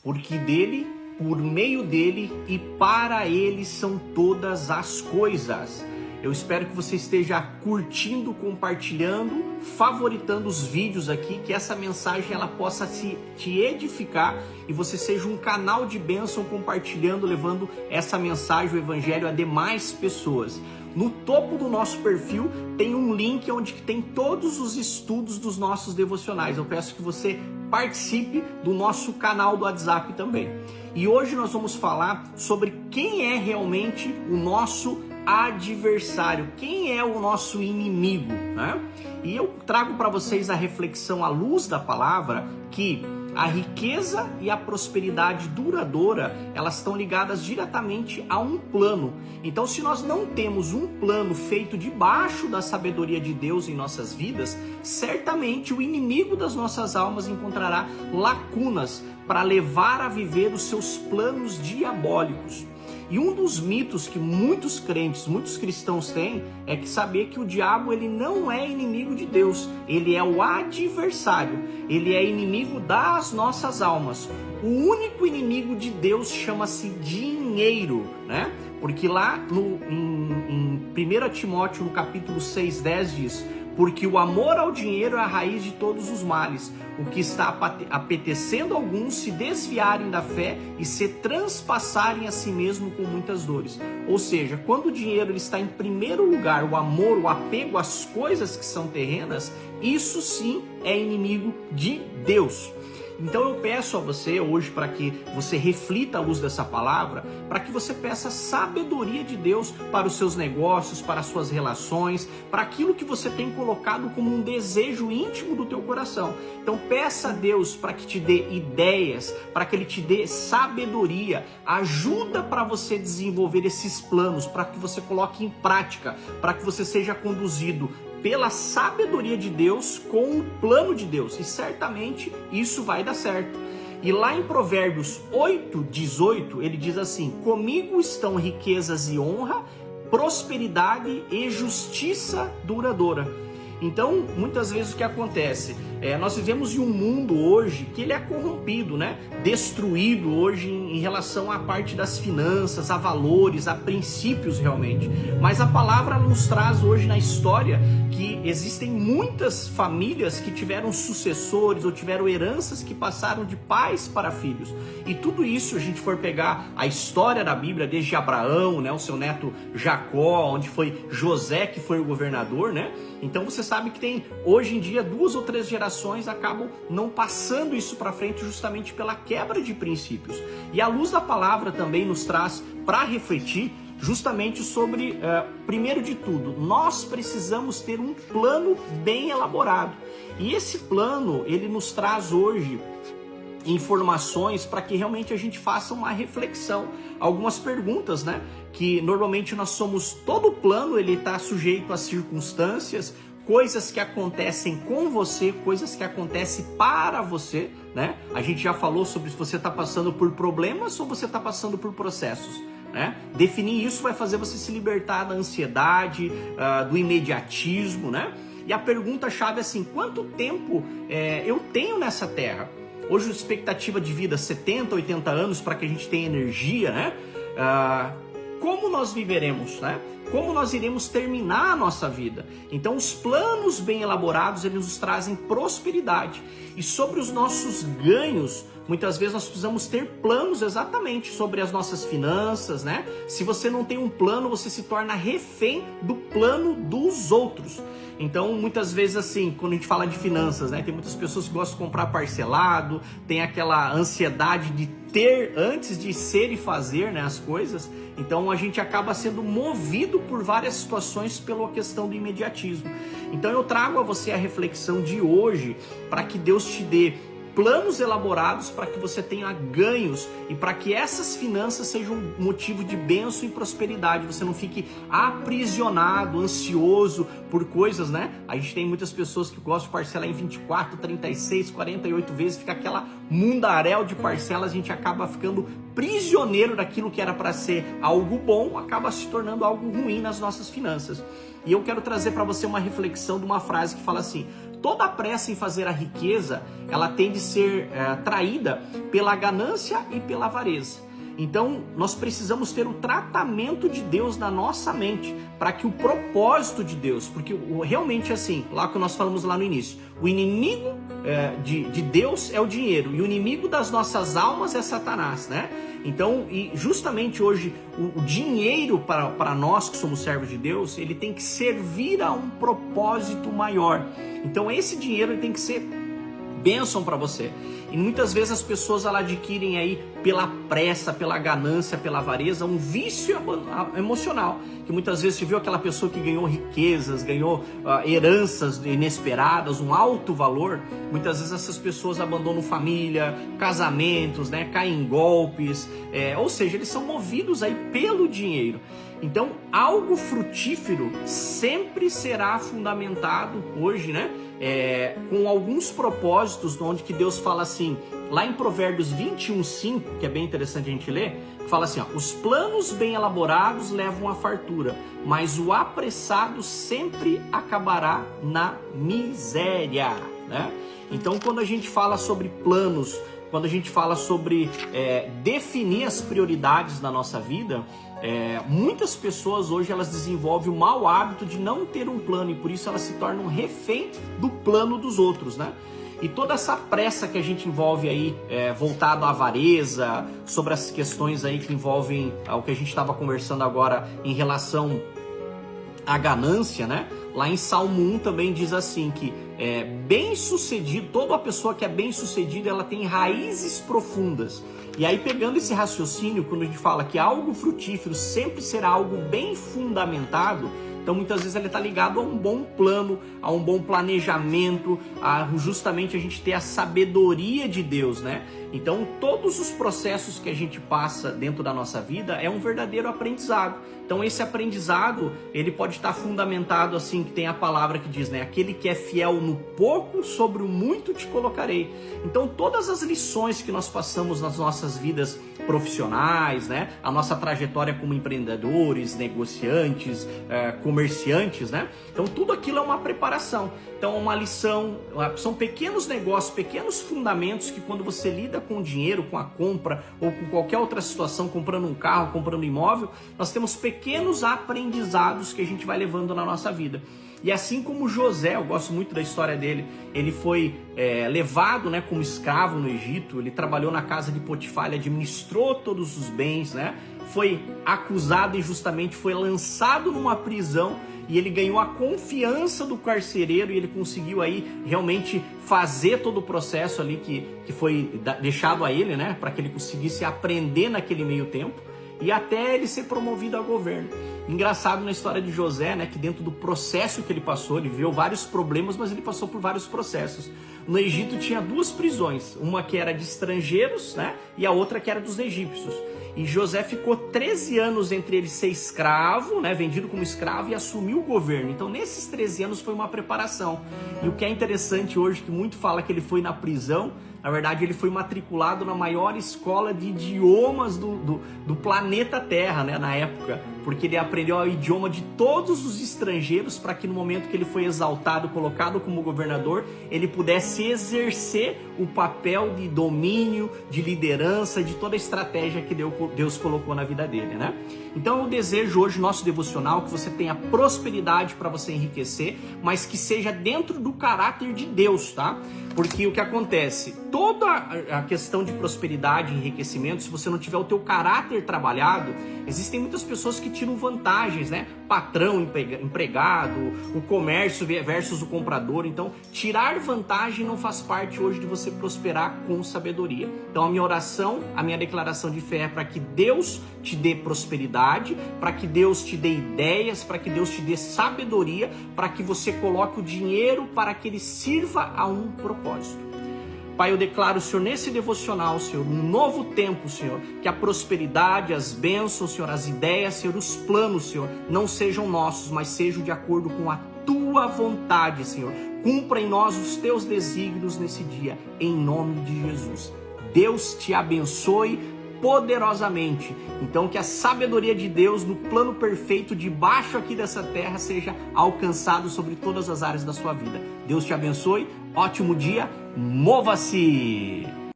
porque dele, por meio dele e para ele são todas as coisas. Eu espero que você esteja curtindo, compartilhando, favoritando os vídeos aqui, que essa mensagem ela possa te edificar e você seja um canal de bênção compartilhando, levando essa mensagem, o evangelho a demais pessoas. No topo do nosso perfil tem um link onde tem todos os estudos dos nossos devocionais. Eu peço que você participe do nosso canal do WhatsApp também. E hoje nós vamos falar sobre quem é realmente o nosso adversário, quem é o nosso inimigo, né? E eu trago para vocês a reflexão à luz da palavra que a riqueza e a prosperidade duradoura, elas estão ligadas diretamente a um plano. Então, se nós não temos um plano feito debaixo da sabedoria de Deus em nossas vidas, certamente o inimigo das nossas almas encontrará lacunas para levar a viver os seus planos diabólicos. E um dos mitos que muitos crentes, muitos cristãos têm, é que saber que o diabo ele não é inimigo de Deus, ele é o adversário, ele é inimigo das nossas almas. O único inimigo de Deus chama-se dinheiro, né? Porque lá em 1 Timóteo, no capítulo 6:10 diz: porque o amor ao dinheiro é a raiz de todos os males, o que está apetecendo alguns se desviarem da fé e se transpassarem a si mesmo com muitas dores. Ou seja, quando o dinheiro ele está em primeiro lugar, o amor, o apego às coisas que são terrenas, isso sim é inimigo de Deus. Então eu peço a você hoje para que você reflita à luz dessa palavra, para que você peça sabedoria de Deus para os seus negócios, para as suas relações, para aquilo que você tem colocado como um desejo íntimo do teu coração. Então peça a Deus para que te dê ideias, para que Ele te dê sabedoria, ajuda para você desenvolver esses planos, para que você coloque em prática, para que você seja conduzido pela sabedoria de Deus com o plano de Deus, e certamente isso vai dar certo. E lá em Provérbios 8:18 ele diz assim: comigo estão riquezas e honra, prosperidade e justiça duradoura. Então, muitas vezes o que acontece? Nós vivemos em um mundo hoje que ele é corrompido, né? Destruído hoje em relação à parte das finanças, a valores, a princípios realmente. Mas a palavra nos traz hoje na história que existem muitas famílias que tiveram sucessores ou tiveram heranças que passaram de pais para filhos. E tudo isso, a gente for pegar a história da Bíblia, desde Abraão, né, o seu neto Jacó, onde foi José que foi o governador, né? Então você sabe que tem hoje em dia 2 ou 3 gerações acabam não passando isso para frente justamente pela quebra de princípios. E a luz da palavra também nos traz para refletir justamente sobre, primeiro de tudo, nós precisamos ter um plano bem elaborado. E esse plano, ele nos traz hoje informações para que realmente a gente faça uma reflexão, algumas perguntas, né? Que normalmente nós somos, todo plano ele está sujeito a circunstâncias, coisas que acontecem com você, coisas que acontecem para você, né? A gente já falou sobre se você está passando por problemas ou você está passando por processos, né? Definir isso vai fazer você se libertar da ansiedade, do imediatismo, né? E a pergunta-chave é assim: quanto tempo eu tenho nessa terra? Hoje a expectativa de vida 70, 80 anos para que a gente tenha energia, né? Como nós viveremos, né? Como nós iremos terminar a nossa vida? Então os planos bem elaborados, eles nos trazem prosperidade. E sobre os nossos ganhos, muitas vezes nós precisamos ter planos exatamente sobre as nossas finanças, né? Se você não tem um plano, você se torna refém do plano dos outros. Então, muitas vezes assim, quando a gente fala de finanças, né? Tem muitas pessoas que gostam de comprar parcelado, tem aquela ansiedade de ter antes de ser e fazer, né, as coisas. Então, a gente acaba sendo movido por várias situações pela questão do imediatismo. Então, eu trago a você a reflexão de hoje para que Deus te dê planos elaborados para que você tenha ganhos e para que essas finanças sejam um motivo de bênção e prosperidade. Você não fique aprisionado, ansioso por coisas, né? A gente tem muitas pessoas que gostam de parcelar em 24, 36, 48 vezes, fica aquela mundaréu de parcelas, a gente acaba ficando prisioneiro daquilo que era para ser algo bom, acaba se tornando algo ruim nas nossas finanças. E eu quero trazer para você uma reflexão de uma frase que fala assim: toda a pressa em fazer a riqueza, ela tende a ser traída pela ganância e pela avareza. Então, nós precisamos ter o tratamento de Deus na nossa mente, para que o propósito de Deus, porque realmente assim, lá que nós falamos lá no início, o inimigo de Deus é o dinheiro, e o inimigo das nossas almas é Satanás, né? Então, e justamente hoje, o dinheiro para nós que somos servos de Deus, ele tem que servir a um propósito maior. Então, esse dinheiro ele tem que ser bênção para você. E muitas vezes as pessoas elas adquirem aí pela pressa, pela ganância, pela avareza, um vício emocional. Que muitas vezes você viu aquela pessoa que ganhou riquezas, ganhou heranças inesperadas, um alto valor. Muitas vezes essas pessoas abandonam família, casamentos, né, caem em golpes, ou seja, eles são movidos aí pelo dinheiro. Então, algo frutífero sempre será fundamentado hoje, né? Com alguns propósitos, onde que Deus fala assim, lá em Provérbios 21:5, que é bem interessante a gente ler, fala assim, ó, os planos bem elaborados levam à fartura, mas o apressado sempre acabará na miséria, né? Então, quando a gente fala sobre planos, quando a gente fala sobre definir as prioridades da nossa vida, muitas pessoas hoje elas desenvolvem o mau hábito de não ter um plano, e por isso elas se tornam refém do plano dos outros, né? E toda essa pressa que a gente envolve aí, voltado à avareza, sobre as questões aí que envolvem o que a gente estava conversando agora em relação à ganância, né? Lá em Salmo 1 também diz assim que bem-sucedido, toda pessoa que é bem-sucedida, ela tem raízes profundas. E aí, pegando esse raciocínio, quando a gente fala que algo frutífero sempre será algo bem fundamentado, então muitas vezes ele está ligado a um bom plano, a um bom planejamento, a justamente a gente ter a sabedoria de Deus, né? Então todos os processos que a gente passa dentro da nossa vida é um verdadeiro aprendizado. Então esse aprendizado, ele pode estar fundamentado assim, que tem a palavra que diz, né? Aquele que é fiel no pouco, sobre o muito te colocarei. Então todas as lições que nós passamos nas nossas vidas profissionais, né? A nossa trajetória como empreendedores, negociantes, comerciantes, né? Então tudo aquilo é uma preparação. Então é uma lição, são pequenos negócios, pequenos fundamentos que quando você lida com o dinheiro, com a compra ou com qualquer outra situação, comprando um carro, comprando um imóvel, nós temos pequenos aprendizados que a gente vai levando na nossa vida. E assim como José, eu gosto muito da história dele, ele foi levado, né, como escravo no Egito, ele trabalhou na casa de Potifar, ele administrou todos os bens, né, foi acusado injustamente, foi lançado numa prisão, e ele ganhou a confiança do carcereiro, e ele conseguiu aí realmente fazer todo o processo ali que foi deixado a ele, né, para que ele conseguisse aprender naquele meio tempo, e até ele ser promovido a governo. Engraçado na história de José, né, que dentro do processo que ele passou, ele viveu vários problemas, mas ele passou por vários processos. No Egito tinha duas prisões, uma que era de estrangeiros, né, e a outra que era dos egípcios. E José ficou 13 anos entre ele ser escravo, né, vendido como escravo, e assumiu o governo. Então, nesses 13 anos foi uma preparação. E o que é interessante hoje, que muito fala que ele foi na prisão, na verdade ele foi matriculado na maior escola de idiomas do planeta Terra, né, na época, porque ele aprendeu o idioma de todos os estrangeiros, para que no momento que ele foi exaltado, colocado como governador, ele pudesse exercer o papel de domínio, de liderança, de toda a estratégia que Deus colocou na vida dele, né? Então eu desejo hoje, nosso devocional, que você tenha prosperidade para você enriquecer, mas que seja dentro do caráter de Deus, tá? Porque o que acontece, toda a questão de prosperidade e enriquecimento, se você não tiver o teu caráter trabalhado, existem muitas pessoas que tiram vantagens, né? Patrão, empregado, o comércio versus o comprador. Então, tirar vantagem não faz parte hoje de você prosperar com sabedoria. Então, a minha oração, a minha declaração de fé é para que Deus te dê prosperidade, para que Deus te dê ideias, para que Deus te dê sabedoria, para que você coloque o dinheiro para que ele sirva a um propósito. Pai, eu declaro, Senhor, nesse devocional, Senhor, um novo tempo, Senhor, que a prosperidade, as bênçãos, Senhor, as ideias, Senhor, os planos, Senhor, não sejam nossos, mas sejam de acordo com a Tua vontade, Senhor. Cumpra em nós os Teus desígnios nesse dia, em nome de Jesus. Deus te abençoe, poderosamente. Então que a sabedoria de Deus no plano perfeito debaixo aqui dessa terra seja alcançado sobre todas as áreas da sua vida. Deus te abençoe, ótimo dia, mova-se!